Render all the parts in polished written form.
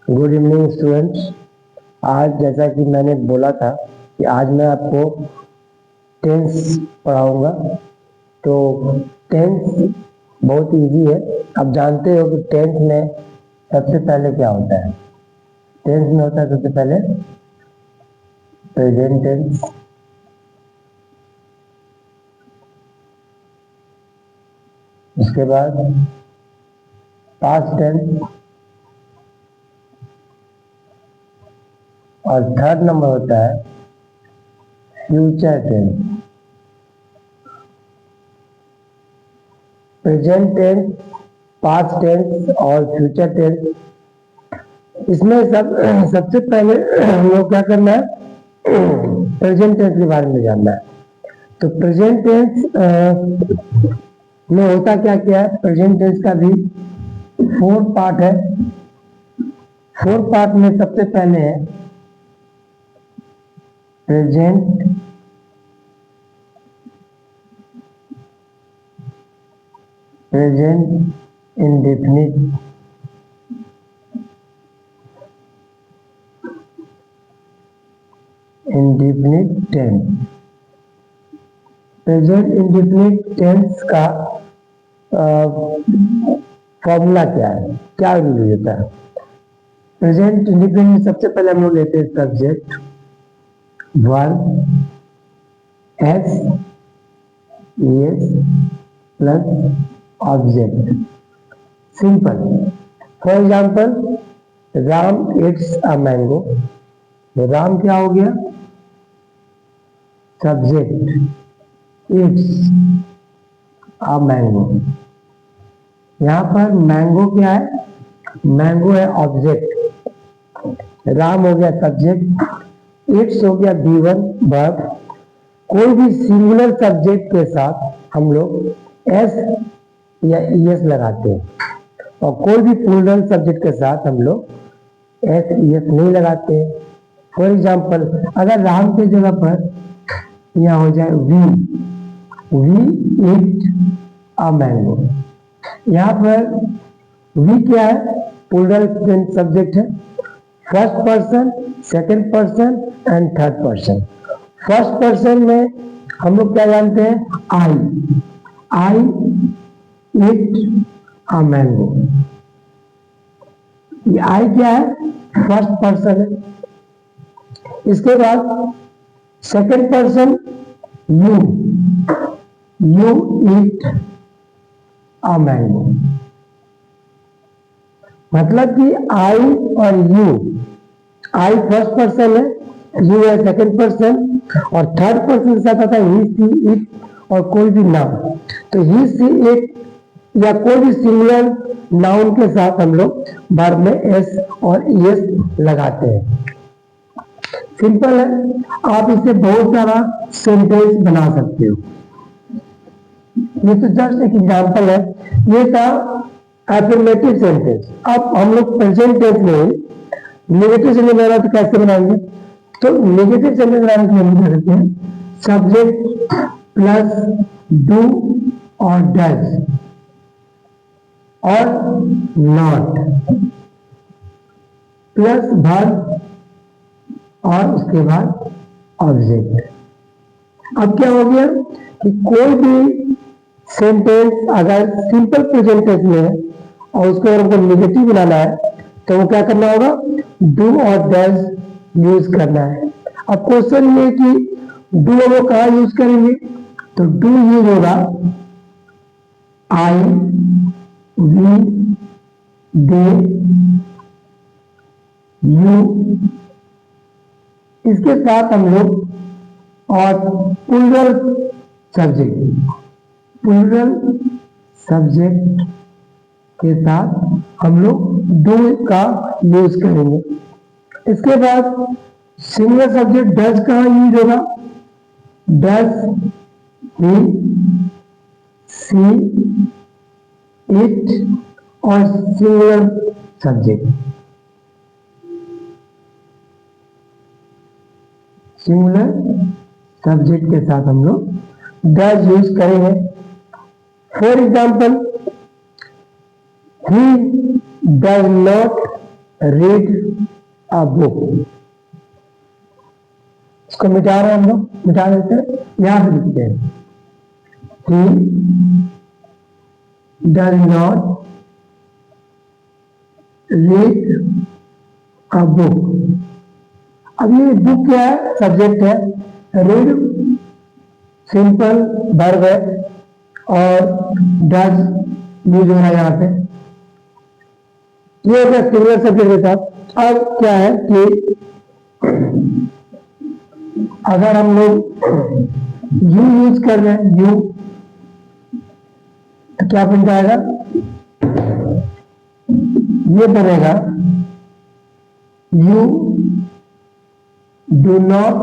Good evening students. आज जैसा कि मैंने बोला था कि आज मैं आपको टेंस पढ़ाऊंगा। तो टेंस बहुत इजी है। आप जानते हो कि टेंस में सबसे पहले क्या होता है। टेंस में होता है सबसे पहले प्रेजेंट टेंस, उसके बाद पास्ट टेंस और थर्ड नंबर होता है future tense. Present tense, past tense और फ्यूचर टेंस, इसमें सबसे पहले हम लोग क्या करना है, प्रेजेंट टेंस के बारे में जानना है। तो प्रेजेंट टेंस में होता क्या क्या है। प्रेजेंट टेंस का भी 4 पार्ट है। 4 पार्ट में सबसे पहले है present indefinite, tense. Present indefinite tense का फॉर्मूला क्या है, क्या रूल होता है। प्रेजेंट इंडेफिनिट सबसे पहले हम लोग लेते हैं subject, verb, S plus object. Simple. For example Ram it's a mango. Ram क्या हो गया, सब्जेक्ट, इट्स अ मैंगो। यहां पर मैंगो क्या है, मैंगो है ऑब्जेक्ट, राम हो गया सब्जेक्ट, इट्स हो गया V1 वर्ब। कोई भी सिंगुलर सब्जेक्ट के साथ हम लोग एस या ES लगाते हैं और कोई भी प्लूरल सब्जेक्ट के साथ हम लोग एस ES नहीं लगाते। फॉर एग्जाम्पल अगर राम की जगह पर यहाँ हो जाए वी इट अ मैंगो। यहाँ पर वी क्या है, प्लूरल सब्जेक्ट है, first person, second person and third person. First person में हम लोग क्या जानते हैं, आई इट अ मैंगो। ये आई क्या है, फर्स्ट पर्सन है। इसके बाद second person you it a mango. मतलब कि आई और यू, आई फर्स्ट पर्सन है, यू है सेकंड पर्सन और थर्ड पर्सन के साथ आता है ही सी इट और कोई भी नाम। तो ही सी इट या कोई भी सिंगुलर नाउन के साथ हम लोग वर्ब में एस और ES लगाते हैं। सिंपल है, आप इससे बहुत सारा सेंटेंस बना सकते हो। ये तो जस्ट एक एग्जांपल है, ये था एफर्मेटिव सेंटेंस। अब हम लोग प्रेजेंट टेंस में नेगेटिव सेंटेंस बनाना तो कैसे बनाएंगे। तो नेगेटिव सेंटेंस बनाने के लिए हम क्या करते हैं, सब्जेक्ट प्लस डू और डज और नॉट प्लस वर्ब और उसके बाद ऑब्जेक्ट। अब क्या हो गया कि कोई भी सेंटेंस अगर सिंपल प्रेजेंट टेंस में है और उसको अगर हमको नेगेटिव बनाना है तो वो क्या करना होगा, डू और डज यूज करना है। अब क्वेश्चन ये कि डू वो कहाँ यूज करेंगे, तो डू यूज होगा आई, वी, दे, यू, इसके साथ हम लोग और प्लूरल सब्जेक्ट के साथ हम लोग डू का यूज करेंगे। इसके बाद सिंगुलर सब्जेक्ट डज कहाँ यूज होगा, डज, ही, सी, इट और सिंगुलर सब्जेक्ट के साथ हम लोग डज यूज करेंगे। For example he does not read a book. इसको मिटा रहे हैं हम लोग, मिटा देते हैं, यहां पे लिखते हैं he does not read a book. अब ये बुक क्या है, सब्जेक्ट है, रीड सिंपल वर्ब है और डज यूज हो रहा है यहाँ पे, ये होगा सिंगुलर सब्जेक्ट के साथ। अब क्या है कि अगर हम लोग यू यूज कर रहे हैं, यू, तो क्या बन जाएगा, ये बनेगा you do not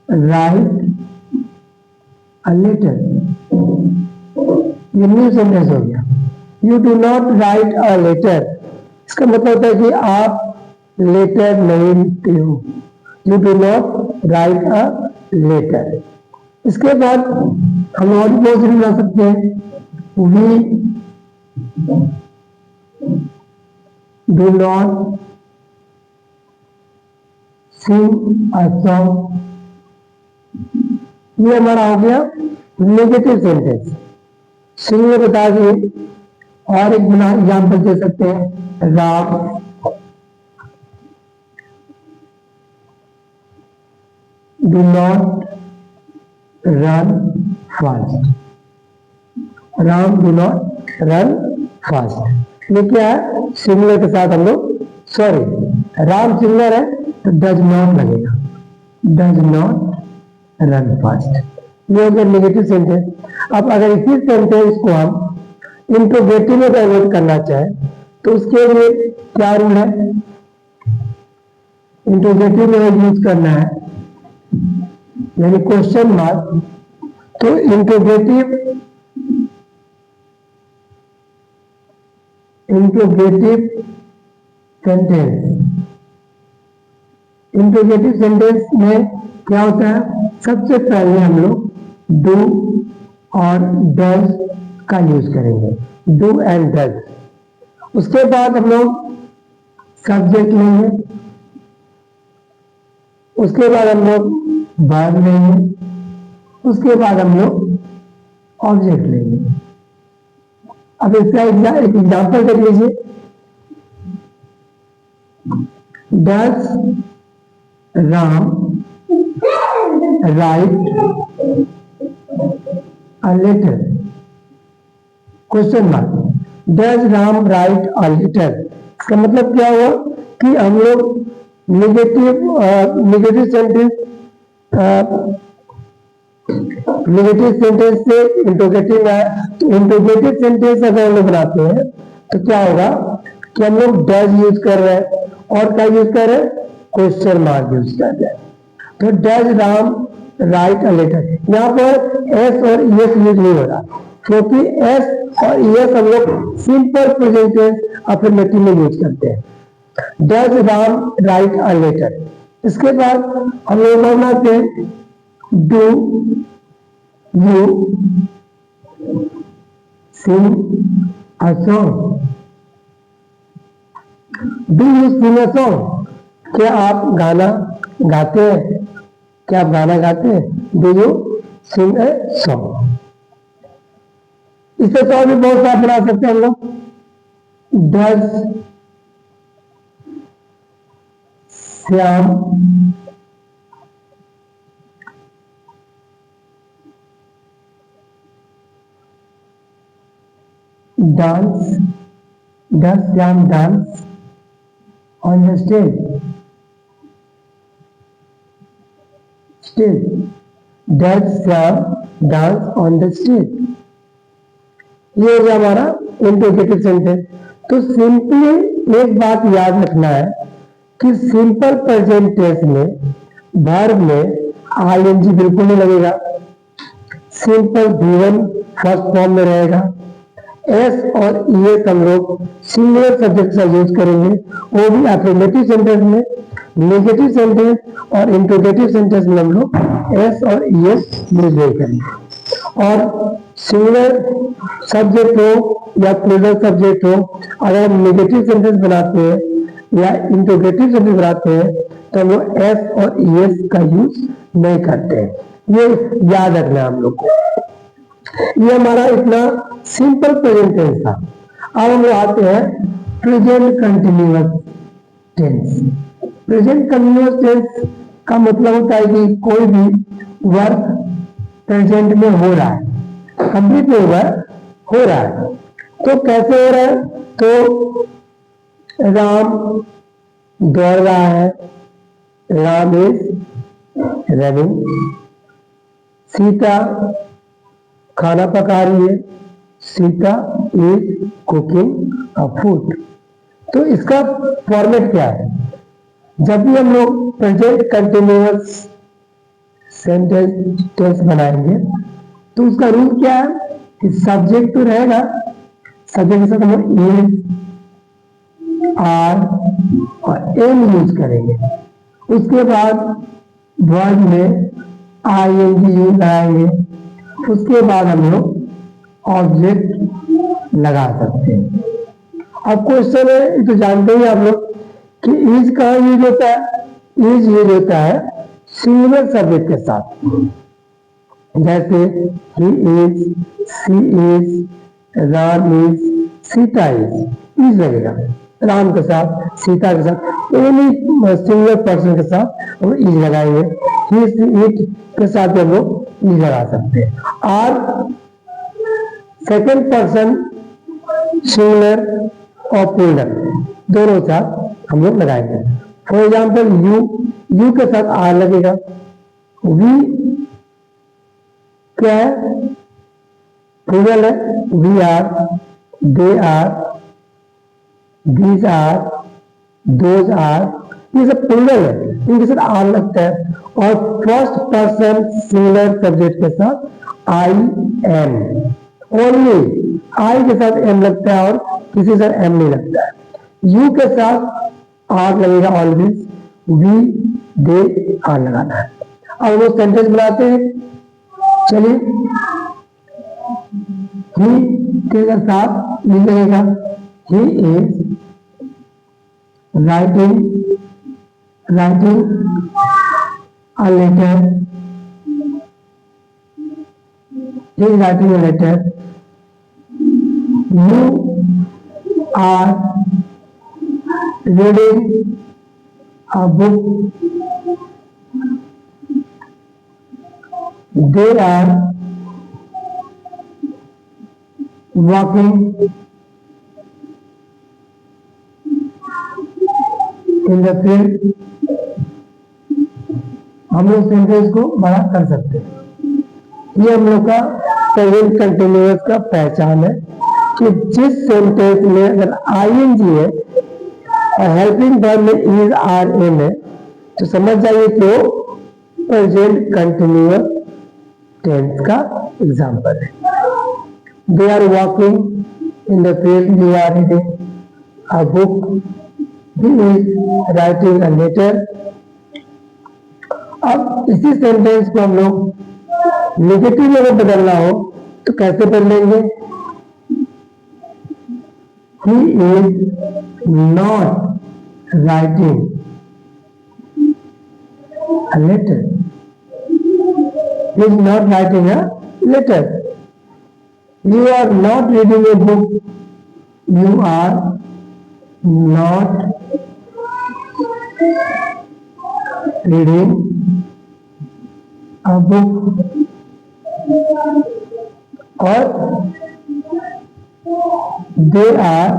write a letter. ये न्यू सेंटेंस हो गया, you do not write a letter. इसका मतलब होता है कि आप लेटर नहीं लिखते हो, you do not write a letter. इसके बाद हम और भी बहुत बना सकते हैं, we do not sing a song. ये हमारा हो गया नेगेटिव सेंटेंस। सिंग में बता दिए, और एक बना एग्जाम्पल दे सकते हैं, Ram do not run fast. Ram do not run fast. ये क्या है, सिंगुलर के साथ हम लोग, सॉरी राम सिंगुलर है तो डज नॉट लगेगा, डज नॉट रन फास्ट। ये हो गया नेगेटिव सेंटेंस। अब अगर इसी सेंटेंस को हम इंट्रोगेटिव में कन्वर्ट करना चाहे तो उसके लिए क्या रूल है, इंट्रोगेटिव में यूज करना है यानी क्वेश्चन मार्क। तो इंट्रोगेटिव सेंटेंस, इंट्रोगेटिव सेंटेंस में क्या होता है, सबसे पहले हम लोग डू और डज का यूज करेंगे, डू एंड डज। उसके बाद हम लोग सब्जेक्ट लेंगे, उसके बाद हम लोग वर्ब लेंगे, उसके बाद हम लोग ऑब्जेक्ट लेंगे। अब इसका एक एग्जाम्पल देख लीजिए, does Ram write a letter, question mark, does Ram write a letter. इसका मतलब क्या हुआ कि हम लोग नेगेटिव सेंटेंस से इंट्रोगेटिव है, तो इंट्रोगेटिव सेंटेंस अगर हम लोग बनाते हैं तो क्या होगा कि हम लोग डज यूज कर रहे हैं और क्या यूज कर रहे हैं, क्वेश्चन मार्क यूज कर रहे हैं। तो does Ram write a letter, यहाँ पर एस और ईएस यूज नहीं हो रहा, क्योंकि एस और ईएस हम लोग सिंपल प्रेजेंट टेंस अफर्मेटिव में यूज करते हैं। Does Ram write a letter. इसके बाद हम लोग बनाते हैं do you sing a song. Do you sing a song, क्या आप गाना गाते हैं, क्या आप गाना गाते हैं, do you Singh a song. इससे तो और भी बहुत सारा बना सकते हैं हम लोग, does Shyam dance, does Shyam dance on the stage, does Shyam dance on the stage. ये हो गया हमारा इंट्रोगेटिव सेंटेंस। तो सिंपली एक बात याद रखना है कि सिंपल प्रेजेंट टेंस में वर्ब में आईएनजी बिल्कुल नहीं लगेगा, सिंपल V1 फर्स्ट फॉर्म में रहेगा, एस और ईएस हम लोग सिंगुलर सब्जेक्ट का यूज करेंगे, वो भी अफर्मेटिव सेंटेंस में। नेगेटिव सेंटेंस और इंट्रोगेटिव सेंटेंस में हम लोग एस और ईएस यूज नहीं करेंगे। और सिंगुलर सब्जेक्ट हो या प्लूरल सब्जेक्ट हो, अगर हम नेगेटिव सेंटेंस बनाते हैं या इंटरोगेटिव सेंटेंस बनाते हैं तो वो एस और ईएस का यूज नहीं करते हैं। ये याद रखना हम लोग को। ये हमारा इतना सिंपल प्रेजेंट टेंस था। अब हम लोग आते हैं present continuous tense. Present continuous tense का मतलब होता है कि कोई भी वर्क प्रेजेंट में हो रहा है, कंप्लीट नहीं हुआ है, हो रहा है। तो कैसे हो रहा है? तो राम दौड़ रहा है, राम इज रनिंग। सीता खाना पका रही है, Sita is cooking a food. तो इसका फॉर्मेट क्या है? जब भी हम लोग प्रेजेंट कंटिन्यूअस सेंटेंस टेंस बनाएंगे तो उसका रूल क्या है कि सब्जेक्ट तो रहेगा, सब्जेक्ट के साथ हम लोग इज, आर और एम यूज करेंगे। उसके बाद वर्ड में आईएनजी यूज लगाएंगे। उसके बाद हम लोग ऑब्जेक्ट लगा सकते हैं। अब क्वेश्चन है, ये तो जानते ही आप लोग कि इज कहाँ यूज होता है? इज यूज होता है सिंगुलर सब्जेक्ट के साथ, जैसे he is, she is, Ram is, Sita is लगेगा राम के साथ, सीता के साथ, एनी सिंगुलर पर्सन के साथ हम इज लगाएंगे। ही इट के साथ हम लोग इज लगा सकते हैं। और सेकेंड पर्सन सिंगुलर और प्लूरल दोनों साथ हम लोग लगाएंगे। फॉर एग्जाम्पल यू के साथ आर लगेगा। वी क्या है? प्लूरल है। We are, they are, these are, those are, ये सब प्लूरल है, इनके साथ आर लगता है। और फर्स्ट पर्सन सिंगुलर सब्जेक्ट के साथ आई एम, ओनली आई के साथ एम लगता है और किसी से एम नहीं लगता है। यू के साथ आर लगेगा ऑलवेज, वी दे आर लगाना है। अब वो सेंटेंस बनाते हैं। चलिए, ही के साथ ही लगेगा। ही is writing a letter, he is writing a letter. You are reading a book. They are walking in the field. हम लोग सेंटेंस को बड़ा कर सकते हैं। ये हम लोग का प्रेजेंट कंटिन्यूअस का पहचान है कि जिस सेंटेंस में अगर आईएनजी है और हेल्पिंग वर्ब में इज, आर, एम है तो समझ जाइए कि वो प्रेजेंट कंटिन्यूअस टेंस का एग्जाम्पल है। They are walking in the field, you are reading a book, he is writing a letter. अब इसी सेंटेंस को हम लोग नेगेटिव में अगर बदलना हो तो कैसे बदलेंगे? He is not writing a letter, he is not writing a letter. You are not reading a book, you are not reading a book। और they are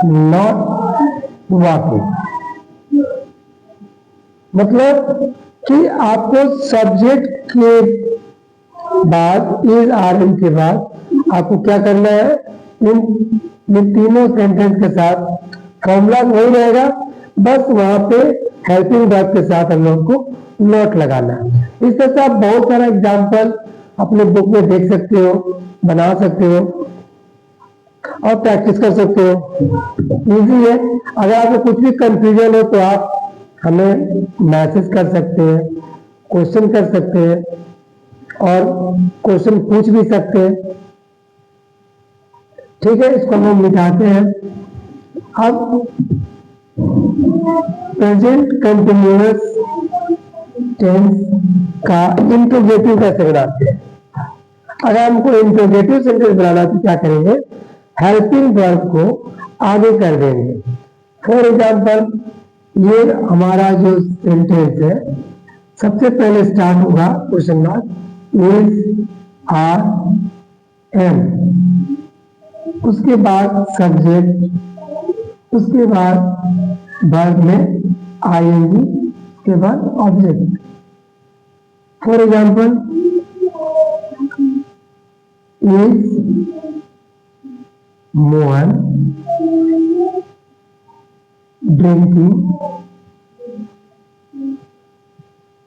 not walking। मतलब कि आपको सब्जेक्ट के बाद इज, आर, एम के बाद आपको क्या करना है? इन तीनों सेंटेंस के साथ फॉर्मूला वही रहेगा, बस वहां पे हेल्पिंग वर्ब के साथ हम लोग को नोट लगाना है। इस तरह से आप बहुत सारा एग्जाम्पल अपने बुक में देख सकते हो, बना सकते हो और प्रैक्टिस कर सकते हो। इजी है। अगर आपको कुछ भी कंफ्यूजन हो तो आप हमें मैसेज कर सकते हैं, क्वेश्चन कर सकते हैं और क्वेश्चन पूछ भी सकते हैं। ठीक है, इसको हम मिटाते हैं। अब प्रेजेंट कंटिन्यूअस टेंस का इंट्रोगेटिव कैसे बनाते हैं? अगर हमको इंट्रोगेटिव सेंटेंस बनाना तो क्या करेंगे, हेल्पिंग वर्ब को आगे कर देंगे। फॉर एग्जाम्पल, ये हमारा जो सेंटेंस है, सबसे पहले स्टार्ट होगा question mark, is, are, am, उसके बाद सब्जेक्ट, उसके बाद वर्ब में आईएनजी, उसके बाद object. For example, is Mohan drinking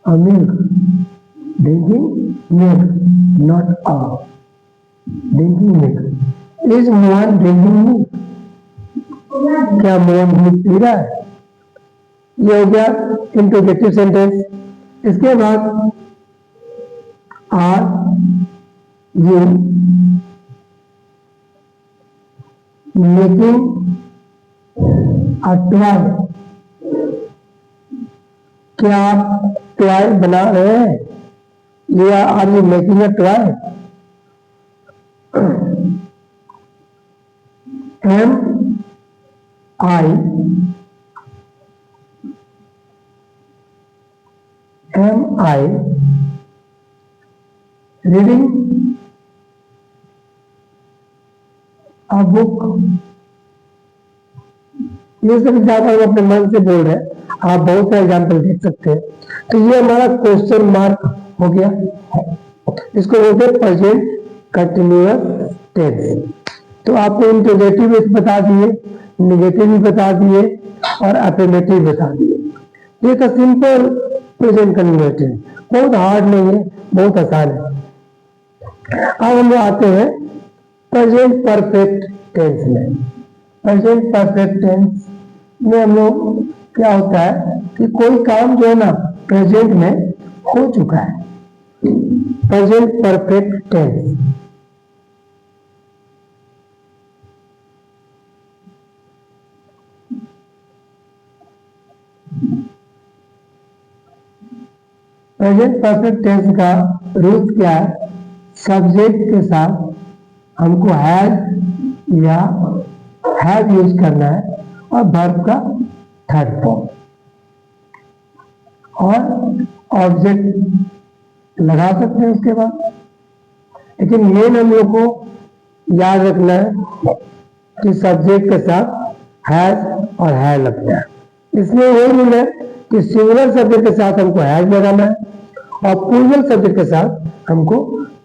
a milk, drinking milk, not a, drinking milk. Is Mohan drinking milk? क्या मोहन दूध पी रहा है? ये हो गया इंट्रोगेटिव सेंटेंस। इसके बाद are you making a toy, क्या आप टॉय बना रहे हैं? या are you making a toy? Am I reading a book. ये सब एग्जाम्पल अपने मन से बोल रहे हैं, आप बहुत सारे एग्जाम्पल देख सकते हैं। तो ये हमारा क्वेश्चन मार्क हो गया, इसको बोलते हैं प्रेजेंट कंटिन्यूअस टेंस। तो आपको इंट्रोगेटिव भी बता दिए, नेगेटिव भी बता दिए और अफर्मेटिव बता दिए। ये तो सिंपल प्रेजेंट कंटिन्यूअस टेंस, बहुत हार्ड नहीं है, बहुत आसान है। अब हम आते हैं प्रेजेंट परफेक्ट टेंस में। प्रेजेंट परफेक्ट टेंस में हम लोग क्या होता है कि कोई काम जो है ना प्रेजेंट में हो चुका है, present perfect tense. Present perfect tense का रूल क्या है, सब्जेक्ट के साथ हमको हैज या हैव यूज करना है और वर्ब का थर्ड फॉर्म और ऑब्जेक्ट लगा सकते हैं उसके बाद। लेकिन मेन हम लोग को याद रखना है कि सब्जेक्ट के साथ हैज और है लगना है। इसमें वो रूल है कि सिंगुलर सब्जेक्ट के साथ हमको हैज लगाना है और प्लूरल सब्जेक्ट के साथ हमको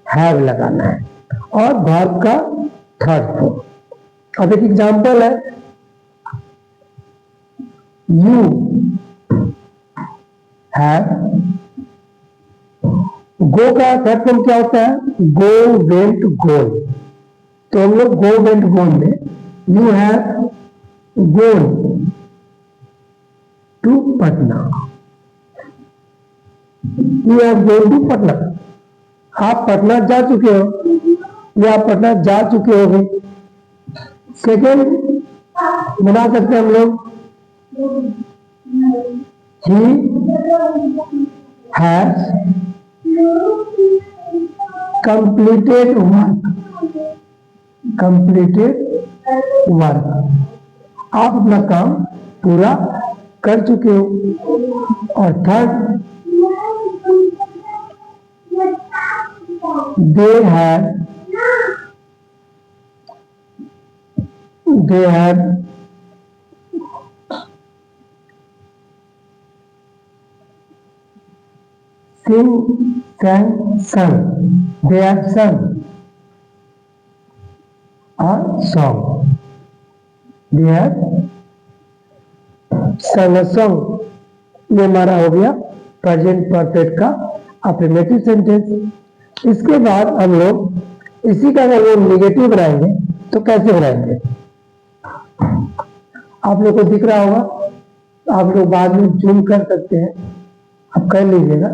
हैव लगाना है और वर्ब का थर्ड फॉर्म। अब एक एग्जांपल है, यू हैव, गो का थर्ड फॉर्म क्या होता है, गो वेंट गोल। तो हम लोग गो वेंट गोल में you have gone to Patna, you have gone to Patna, आप पटना जा चुके हो या आप पटना जा चुके हो। सेकेंड बना सकते हैं हम लोग, he has completed work, completed work, आप अपना काम पूरा कर चुके हो। और third, they have sung, they have sung a song, they have sung a song। ये हमारा हो गया प्रेजेंट परफेक्ट का अफर्मेटिव सेंटेंस। इसके बाद हम लोग इसी का अगर वो निगेटिव बनाएंगे तो कैसे बनाएंगे, आप लोग को दिख रहा होगा, आप लोग बाद में जूम कर सकते हैं, आप कर लीजिएगा।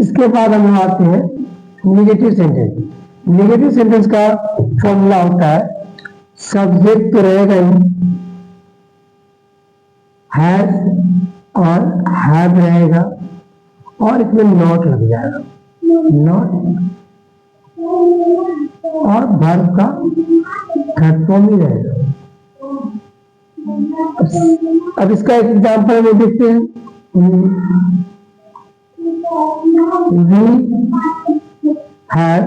इसके बाद हम लोग आते हैं निगेटिव सेंटेंस। निगेटिव सेंटेंस का फॉर्मूला होता है, सब्जेक्ट तो रहेगा ही, हैज और हैव रहेगा और इसमें नॉट लग जाएगा, नॉट, और वर्ब का थर्ड फॉर्म ही रहेगा। अब इसका एक एग्जांपल में देखते हैं, we have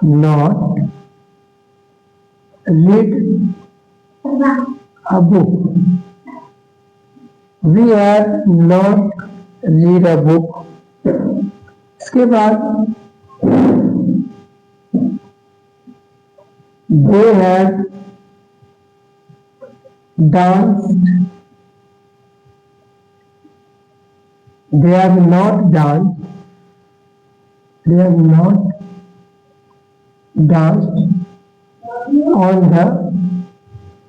not read a book. We have not read a book. इसके बाद they have danced. They have not danced. They have not danced on the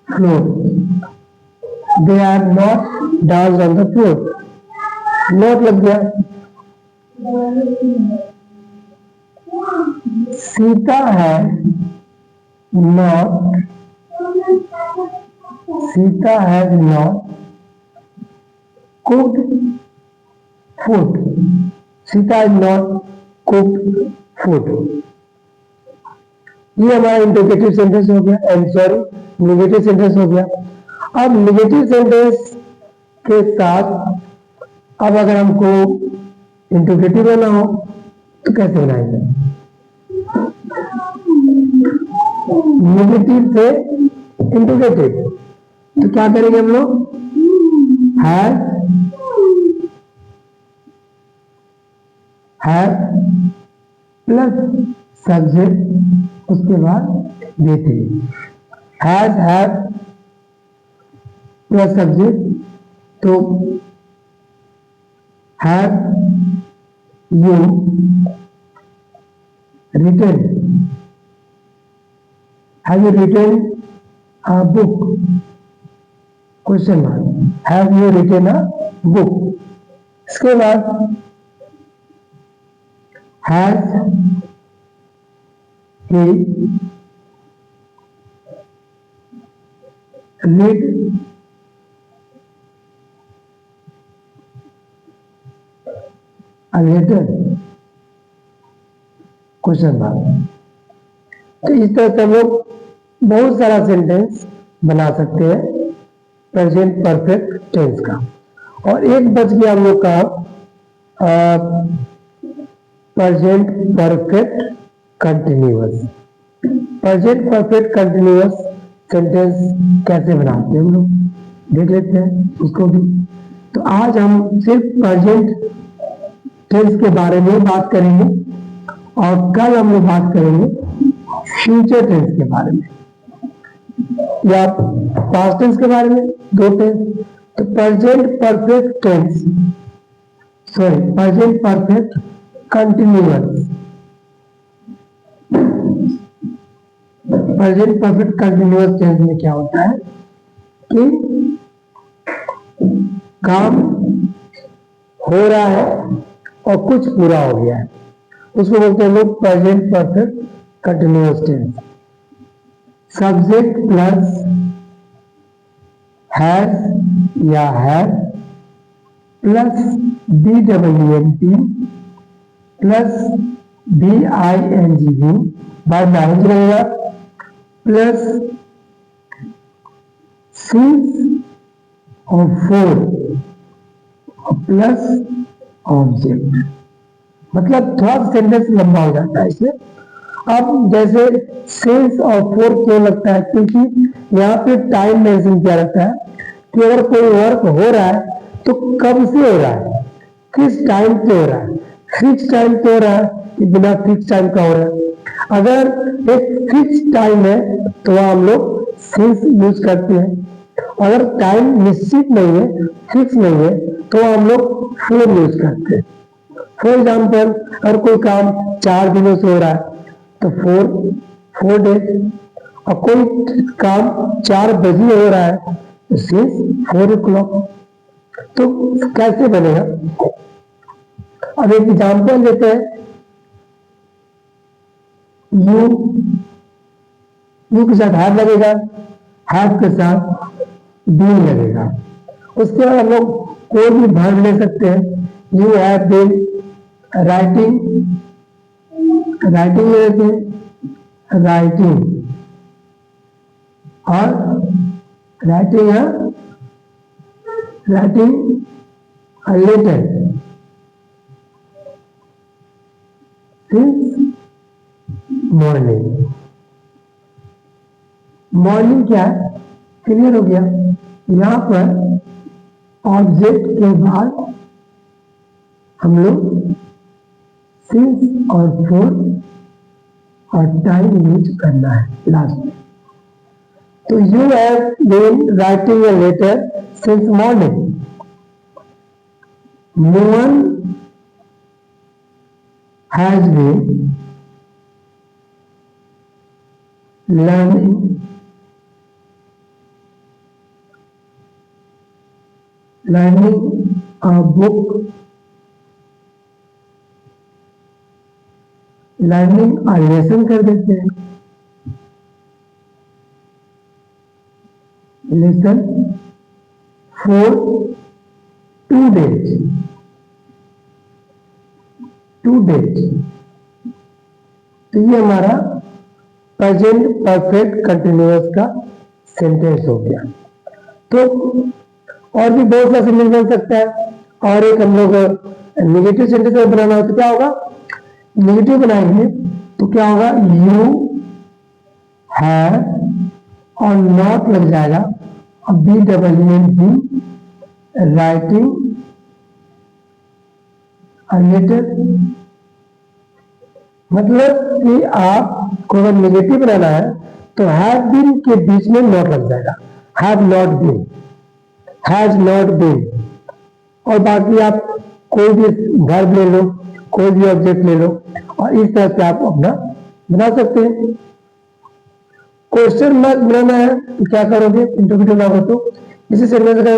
floor. They are not danced on the floor. Not लग गया। सीता है not, Sita has not cooked food. Sita has not cooked food. ये हमारा interrogative sentence हो गया, sorry negative sentence हो गया। अब निगेटिव सेंटेंस के साथ अब अगर हमको इंटरोगेटिव बना हो तो कैसे बनाएंगे? निगेटिव से इंटरोगेटिव, तो क्या करेंगे हम लोग? हैव प्लस सब्जेक्ट, उसके बाद देते हैज हैव प्लस सब्जेक्ट, तो have you written, have you written a book, question mark, have you written a book. इसके बाद has he read a letter, question mark. तो इस तरह से हम लोग बहुत सारा सेंटेंस बना सकते हैं प्रेजेंट परफेक्ट टेंस का। और एक बच गया हम लोग का present perfect continuous. Present perfect continuous sentence कैसे बनाते हैं हम लोग देख लेते हैं उसको भी। तो आज हम सिर्फ प्रेजेंट टेंस के बारे में बात करेंगे और कल हम लोग बात करेंगे फ्यूचर टेंस के बारे में या पास्ट टेंस के बारे में, दो टेंस। तो present perfect tense, sorry present perfect continuous, present perfect continuous tense में क्या होता है कि काम हो रहा है और कुछ पूरा हो गया है, उसको बोलते हैं लोग present perfect continuous tense. Subject plus has या have plus BWNT plus BINGV by noun रहेगा प्लस सिंस और फोर प्लस ऑब्जेक्ट। मतलब थोड़ा सेंटेंस लंबा हो जाता है इसमें। अब जैसे सिंस और फोर क्यों लगता है? क्योंकि यहाँ पे टाइम मेंशन किया रहता है कि अगर कोई वर्क हो रहा है तो कब से हो रहा है, किस टाइम पे हो रहा है, फिक्स टाइम पे हो रहा है कि बिना फिक्स टाइम का हो रहा है। अगर एक फिक्स टाइम है तो वह हम लोग सिंस यूज करते हैं, अगर टाइम निश्चित नहीं है, फिक्स नहीं है, तो हम लोग फोर यूज करते हैं। फॉर एग्जाम्पल अगर कोई काम 4 दिनों से हो रहा है तो फोर डेज, और कोई काम 4 बजे हो रहा है तो सिंस 4 o'clock। तो कैसे बनेगा? अब एक एग्जाम्पल लेते हैं, यू के साथ हैव लगेगा, हैव के साथ बीन लगेगा। उसके बाद हम लोग कोई भी वर्ब ले सकते हैं। You have been writing, writing ले लेते हैं, राइटिंग, और राइटिंग है writing a letter since morning। Morning क्या है, क्लियर हो गया। यहां पर ऑब्जेक्ट के बाद हम लोग सिंस और फोर और टाइम यूज करना है लास्ट में। तो you have been writing a letter since morning. No one has been learning a book, learning a lesson कर देते हैं, lesson for 2 days, 2 days। तो ये हमारा प्रेजेंट परफेक्ट कंटिन्यूअस का सेंटेंस हो गया। तो और भी बहुत सा सेंटेंस बन सकता है। और एक हम लोग नेगेटिव सेंटेंस बनाना हो तो क्या होगा, नेगेटिव बनाएंगे तो क्या होगा, यू हैव और नॉट लग जाएगा, और BEEN राइटिंग अ लेटर। मतलब कि आपको अगर नेगेटिव बनाना है तो हैव बीन के बीच में नॉट लग जाएगा, have not been, has not been. और बाकी आप कोई भी वर्ब ले लो, कोई भी ऑब्जेक्ट ले लो, और इस तरह से आप अपना बना सकते हैं। क्वेश्चन मार्क बनाना है तो क्या करोगे, इंटरोगेटिव ना हो तो इसी सेंटेंस का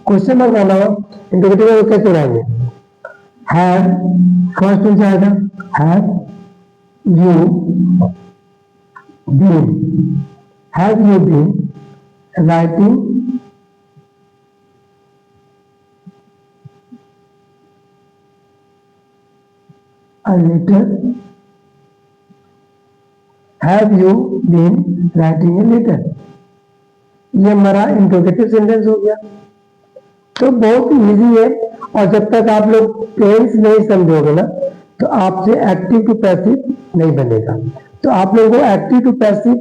क्वेश्चन मार्क बनाना हो, इंटरोगेटिव में कैसे बनाएंगे, हैव फर्स्ट में जाएगा, have you been, have you been writing a letter, have you been writing a letter। ये हमारा इंट्रोगेटिव सेंटेंस हो गया। तो बहुत इजी है, और जब तक आप लोग टेंस नहीं समझोगे ना तो आपसे एक्टिव टू पैसिव नहीं बनेगा। तो आप लोगों को एक्टिव टू पैसिव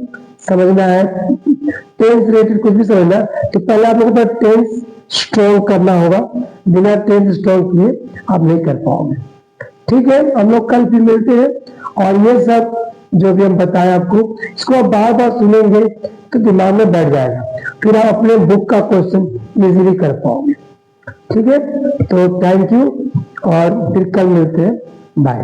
समझना है, टेंस रिलेटेड कुछ भी समझना तो पहले आप लोगों को टेंस स्ट्रॉन्ग करना होगा। बिना टेंस स्ट्रॉन्ग किए आप नहीं कर पाओगे। ठीक है, हम लोग कल फिर मिलते हैं। और ये सब जो भी हम बताएं आपको, इसको आप बार बार सुनेंगे तो दिमाग में बैठ जाएगा, फिर आप अपने बुक का क्वेश्चन इजीली कर पाओगे। ठीक है, तो थैंक यू, और फिर कल मिलते हैं, बाय।